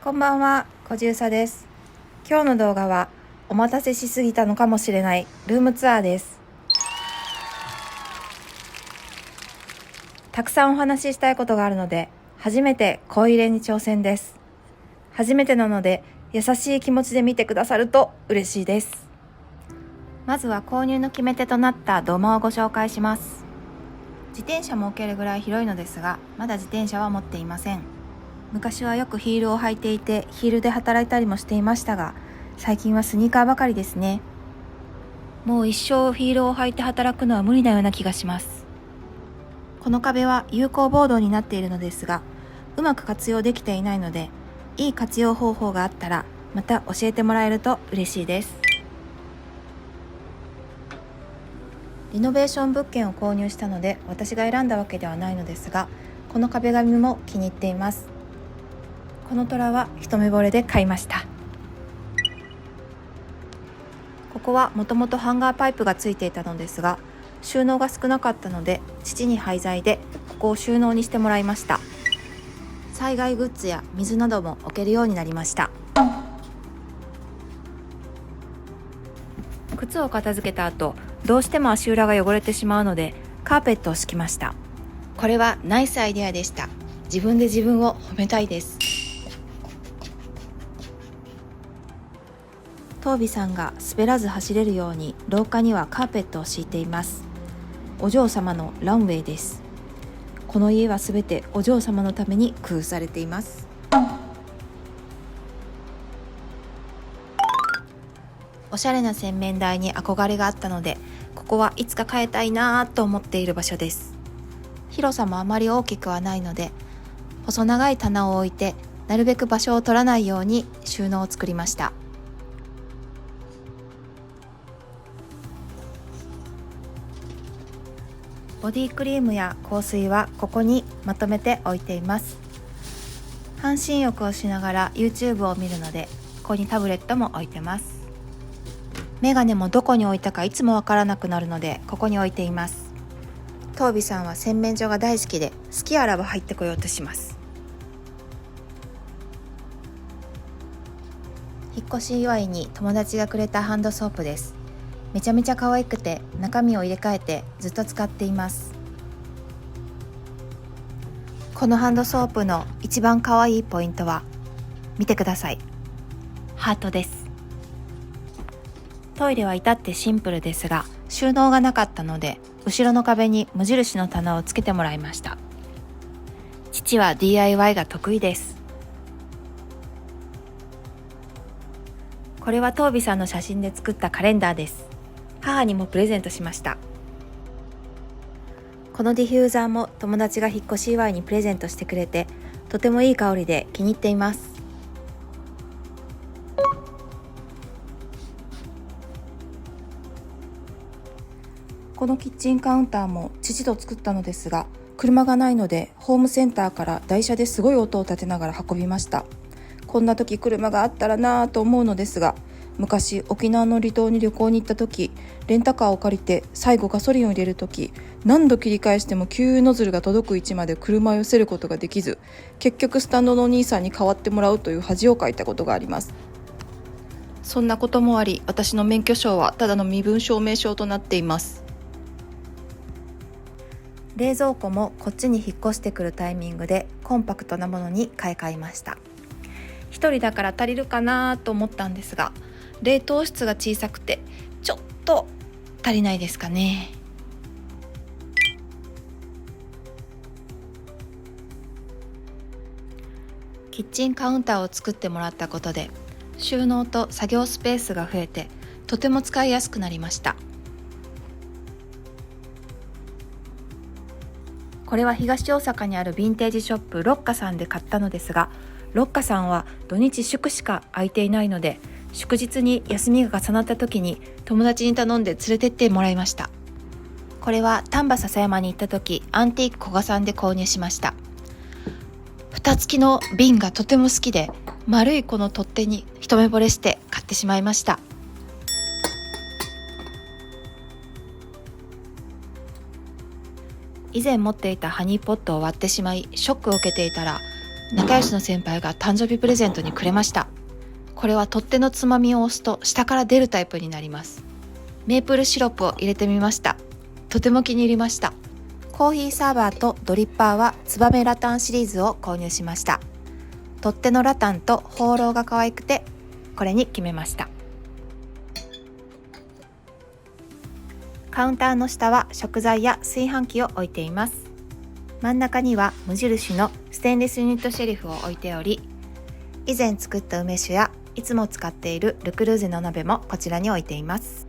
こんばんは、小じゅうさです。今日の動画はお待たせしすぎたのかもしれないルームツアーです。たくさんお話ししたいことがあるので、初めて声入れに挑戦です。初めてなので優しい気持ちで見てくださると嬉しいです。まずは購入の決め手となった土間をご紹介します。自転車も置けるぐらい広いのですが、まだ自転車は持っていません。昔はよくヒールを履いていて、ヒールで働いたりもしていましたが、最近はスニーカーばかりですね。もう一生ヒールを履いて働くのは無理なような気がします。この壁は有効ボードになっているのですが、うまく活用できていないので、いい活用方法があったらまた教えてもらえると嬉しいです。リノベーション物件を購入したので、私が選んだわけではないのですが、この壁紙も気に入っています。この虎は一目惚れで買いました。ここはもともとハンガーパイプがついていたのですが、収納が少なかったので父に廃材でここを収納にしてもらいました。災害グッズや水なども置けるようになりました。靴を片付けた後、どうしても足裏が汚れてしまうのでカーペットを敷きました。これはナイスアイデアでした。自分で自分を褒めたいです。トービさんが滑らず走れるように廊下にはカーペットを敷いています。お嬢様のランウェイです。この家はすべてお嬢様のために工夫されています。おしゃれな洗面台に憧れがあったので、ここはいつか変えたいなと思っている場所です。広さもあまり大きくはないので、細長い棚を置いてなるべく場所を取らないように収納を作りました。ボディクリームや香水はここにまとめて置いています。半身浴をしながら YouTube を見るので、ここにタブレットも置いてます。メガネもどこに置いたかいつもわからなくなるので、ここに置いています。トービさんは洗面所が大好きで、好きあらば入ってこようとします。引っ越し祝いに友達がくれたハンドソープです。めちゃめちゃ可愛くて、中身を入れ替えてずっと使っています。このハンドソープの一番可愛いポイントは、見てください。ハートです。トイレは至ってシンプルですが、収納がなかったので、後ろの壁に無印の棚をつけてもらいました。父は DIY が得意です。これはトービさんの写真で作ったカレンダーです。母にもプレゼントしました。このディフューザーも友達が引っ越し祝いにプレゼントしてくれて、とてもいい香りで気に入っています。このキッチンカウンターも父と作ったのですが、車がないのでホームセンターから台車ですごい音を立てながら運びました。こんな時車があったらなぁと思うのですが、昔沖縄の離島に旅行に行った時、レンタカーを借りて最後ガソリンを入れる時、何度切り返しても給油ノズルが届く位置まで車を寄せることができず、結局スタンドのお兄さんに代わってもらうという恥をかいたことがあります。そんなこともあり、私の免許証はただの身分証明書となっています。冷蔵庫もこっちに引っ越してくるタイミングでコンパクトなものに買い替えました。一人だから足りるかなと思ったんですが、冷凍室が小さくてちょっと足りないですかね。キッチンカウンターを作ってもらったことで、収納と作業スペースが増えて、とても使いやすくなりました。これは東大阪にあるヴィンテージショップロッカさんで買ったのですが、ロッカさんは土日祝しか空いていないので、祝日に休みが重なった時に友達に頼んで連れてってもらいました。これは丹波篠山に行った時、アンティーク古賀さんで購入しました。蓋付きの瓶がとても好きで、丸いこの取っ手に一目惚れして買ってしまいました。以前持っていたハニーポットを割ってしまいショックを受けていたら、仲良しの先輩が誕生日プレゼントにくれました。これは取っ手のつまみを押すと下から出るタイプになります。メープルシロップを入れてみました。とても気に入りました。コーヒーサーバーとドリッパーはツバメラタンシリーズを購入しました。取っ手のラタンとホーローが可愛くてこれに決めました。カウンターの下は食材や炊飯器を置いています。真ん中には無印のステンレスユニットシェルフを置いており、以前作った梅酒やいつも使っているルクルーゼの鍋もこちらに置いています。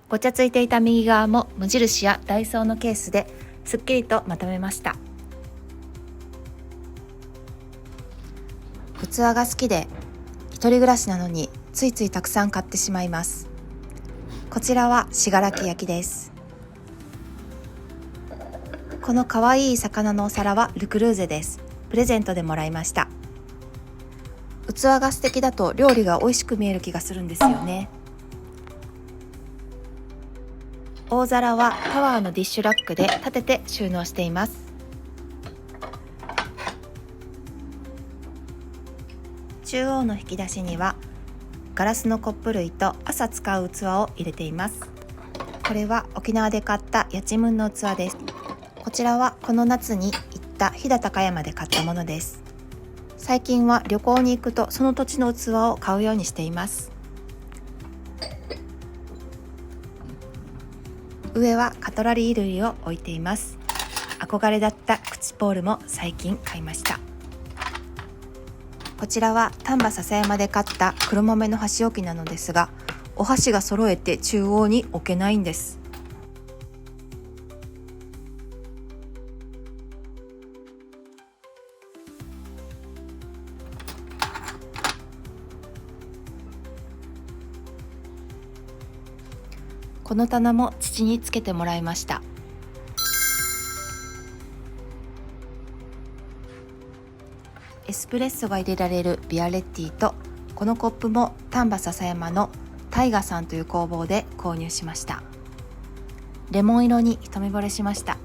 ごちゃついていた右側も無印やダイソーのケースですっきりとまとめました。器が好きで一人暮らしなのについついたくさん買ってしまいます。こちらは信楽焼です。このかわいい魚のお皿はルクルーゼです。プレゼントでもらいました。器が素敵だと料理が美味しく見える気がするんですよね。大皿はタワーのディッシュラックで立てて収納しています。中央の引き出しにはガラスのコップ類と朝使う器を入れています。これは沖縄で買ったやちむんの器です。こちらはこの夏に行った飛騨高山で買ったものです。最近は旅行に行くとその土地の器を買うようにしています。上はカトラリー類を置いています。憧れだった口ポールも最近買いました。こちらは丹波篠山で買った黒豆の箸置きなのですが、お箸が揃えて中央に置けないんです。この棚も父につけてもらいました。エスプレッソが入れられるビアレッティと、このコップも丹波篠山のタイガさんという工房で購入しました。レモン色に一目惚れしました。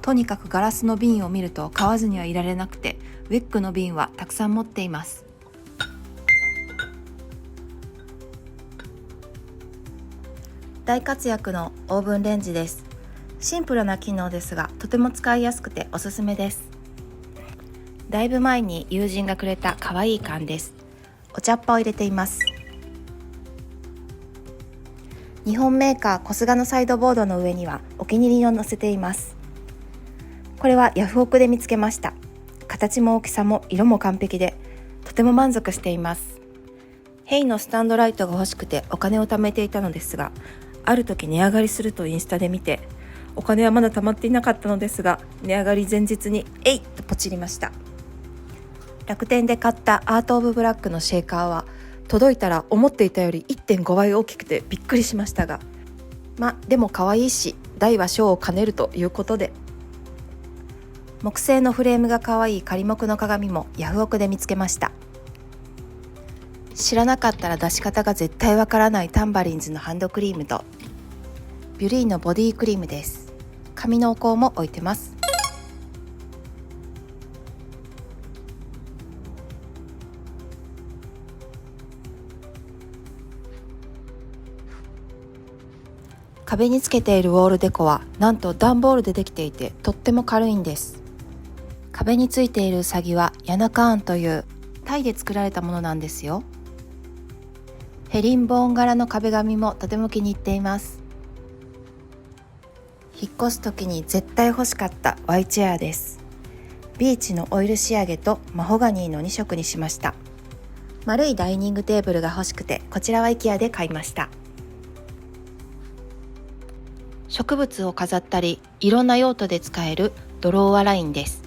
とにかくガラスの瓶を見ると買わずにはいられなくて、ウェッグの瓶はたくさん持っています。大活躍のオーブンレンジです。シンプルな機能ですがとても使いやすくておすすめです。だいぶ前に友人がくれた可愛い缶です。お茶っ葉を入れています。日本メーカー小菅のサイドボードの上にはお気に入りを載せています。これはヤフオクで見つけました。形も大きさも色も完璧でとても満足しています。ヘイのスタンドライトが欲しくてお金を貯めていたのですが、ある時値上がりするとインスタで見て、お金はまだ貯まっていなかったのですが、値上がり前日にえいっとポチりました。楽天で買ったアートオブブラックのシェーカーは届いたら思っていたより 1.5 倍大きくてびっくりしましたが、でも可愛いし大は小を兼ねるということで、木製のフレームが可愛い仮木の鏡もヤフオクで見つけました。知らなかったら出し方が絶対わからないタンバリンズのハンドクリームとビュリーのボディクリームです。髪のお香も置いてます。壁につけているウォールデコはなんと段ボールでできていてとっても軽いんです。壁についているウサギはヤナカーンというタイで作られたものなんですよ。ヘリンボーン柄の壁紙もとても気に入っています。引っ越す時に絶対欲しかったワイチェアです。ビーチのオイル仕上げとマホガニーの2色にしました。丸いダイニングテーブルが欲しくてこちらは IKEA で買いました。植物を飾ったりいろんな用途で使えるドローワラインです。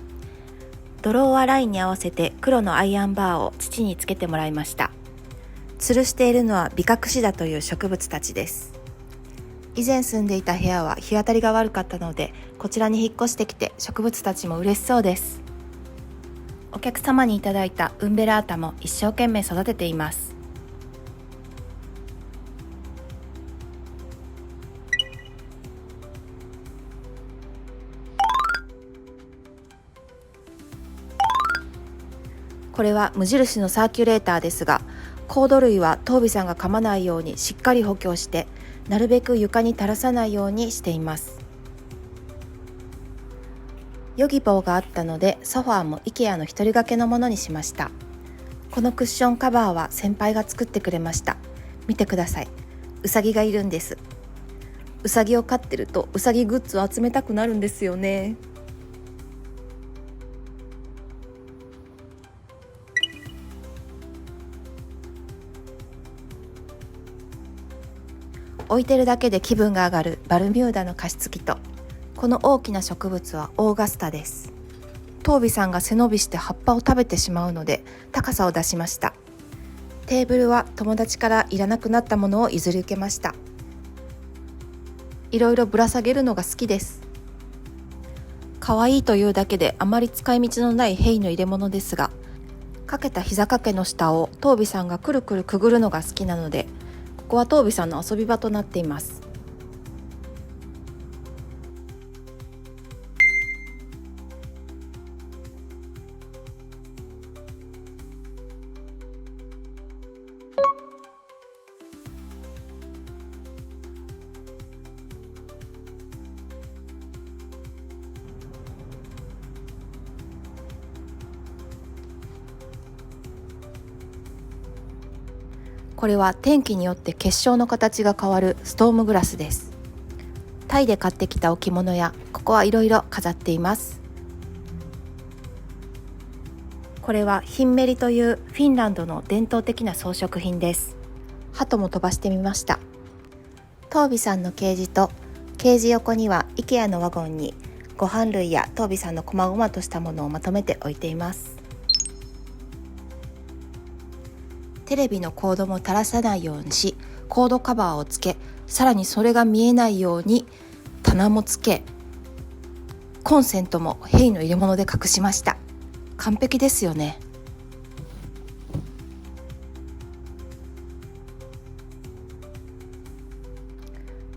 ドローワラインに合わせて黒のアイアンバーを土につけてもらいました。吊るしているのはビカクシダという植物たちです。以前住んでいた部屋は日当たりが悪かったので、こちらに引っ越してきて植物たちも嬉しそうです。お客様にいただいたウンベラータも一生懸命育てています。これは無印のサーキュレーターですが、コード類はトービさんが噛まないようにしっかり補強して、なるべく床に垂らさないようにしています。ヨギボーがあったので、ソファーも IKEA の一人掛けのものにしました。このクッションカバーは先輩が作ってくれました。見てください。ウサギがいるんです。ウサギを飼ってるとウサギグッズを集めたくなるんですよね。置いてるだけで気分が上がるバルミューダの加湿器と、この大きな植物はオーガスタです。トービさんが背伸びして葉っぱを食べてしまうので高さを出しました。テーブルは友達からいらなくなったものを譲り受けました。いろいろぶら下げるのが好きです。可愛いというだけであまり使い道のないヘイの入れ物ですが、かけた膝掛けの下をトービさんがくるくるくぐるのが好きなので、ここはトービさんの遊び場となっています。これは天気によって結晶の形が変わるストームグラスです。タイで買ってきた置物や、ここはいろいろ飾っています。これはヒンメリというフィンランドの伝統的な装飾品です。鳩も飛ばしてみました。トービさんのケージと、ケージ横には IKEA のワゴンにご飯類やトービさんの細々としたものをまとめて置いています。テレビのコードも垂らさないようにし、コードカバーをつけ、さらにそれが見えないように棚もつけ、コンセントもヘイの入れ物で隠しました。完璧ですよね。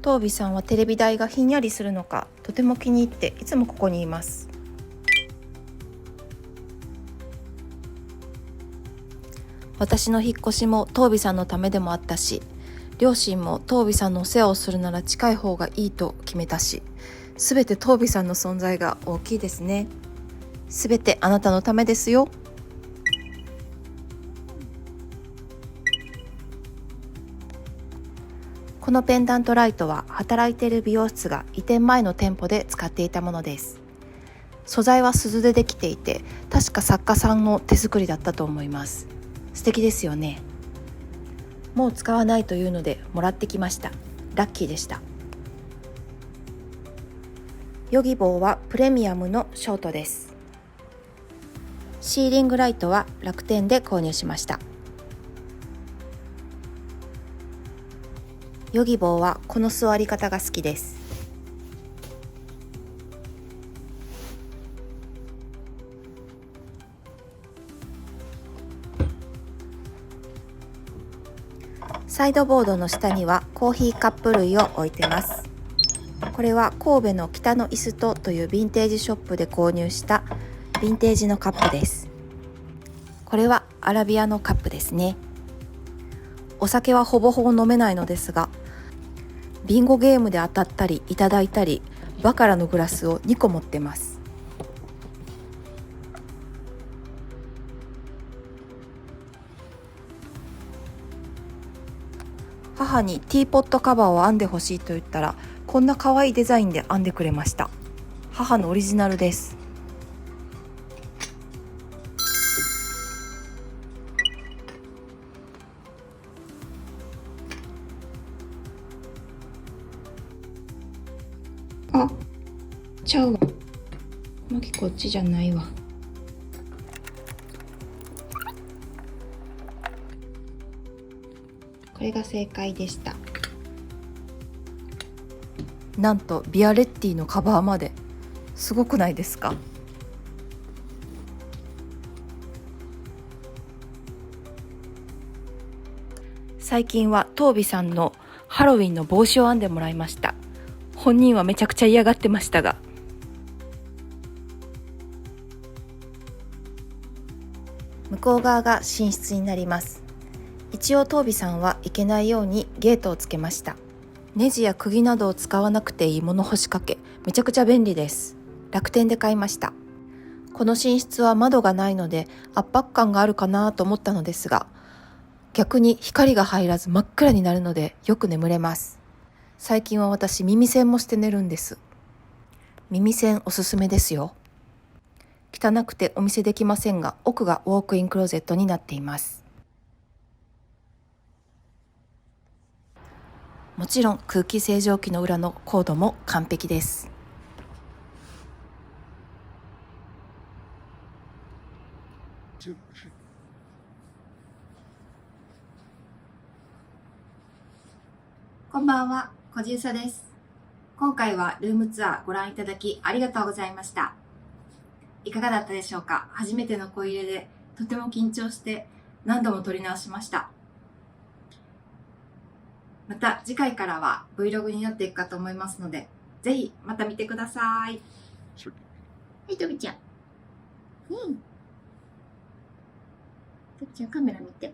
トービさんはテレビ台がひんやりするのかとても気に入っていつもここにいます。私の引っ越しもトービさんのためでもあったし、両親もトービさんのお世話をするなら近い方がいいと決めたし、すべてトービさんの存在が大きいですね。すべてあなたのためですよ。このペンダントライトは働いている美容室が移転前の店舗で使っていたものです。素材は鈴でできていて、確か作家さんの手作りだったと思います。素敵ですよね。もう使わないというのでもらってきました。ラッキーでした。ヨギボーはプレミアムのショートです。シーリングライトは楽天で購入しました。ヨギボーはこの座り方が好きです。サイドボードの下にはコーヒーカップ類を置いてます。これは神戸の北の椅子とというヴィンテージショップで購入したヴィンテージのカップです。これはアラビアのカップですね。お酒はほぼほぼ飲めないのですが、ビンゴゲームで当たったりいただいたり、バカラのグラスを2個持ってます。母にティーポットカバーを編んでほしいと言ったら、こんな可愛いデザインで編んでくれました。母のオリジナルです。あ、ちゃうわ。向きこっちじゃないわ。これが正解でした。なんとビアレッティのカバーまで。すごくないですか？最近はトービさんのハロウィンの帽子を編んでもらいました。本人はめちゃくちゃ嫌がってましたが、向こう側が寝室になります。一応トービさんは行けないようにゲートをつけました。ネジや釘などを使わなくていい物干し掛け、めちゃくちゃ便利です。楽天で買いました。この寝室は窓がないので圧迫感があるかなと思ったのですが、逆に光が入らず真っ暗になるのでよく眠れます。最近は私耳栓もして寝るんです。耳栓おすすめですよ。汚くてお見せできませんが、奥がウォークインクローゼットになっています。もちろん空気清浄機の裏のコードも完璧です。こんばんは、こじうさです。今回はルームツアーご覧いただきありがとうございました。いかがだったでしょうか。初めての小入れでとても緊張して何度も撮り直しました。また次回からは Vlog になっていくかと思いますので、ぜひまた見てください。はい、とびちゃん。とびちゃんカメラ見て。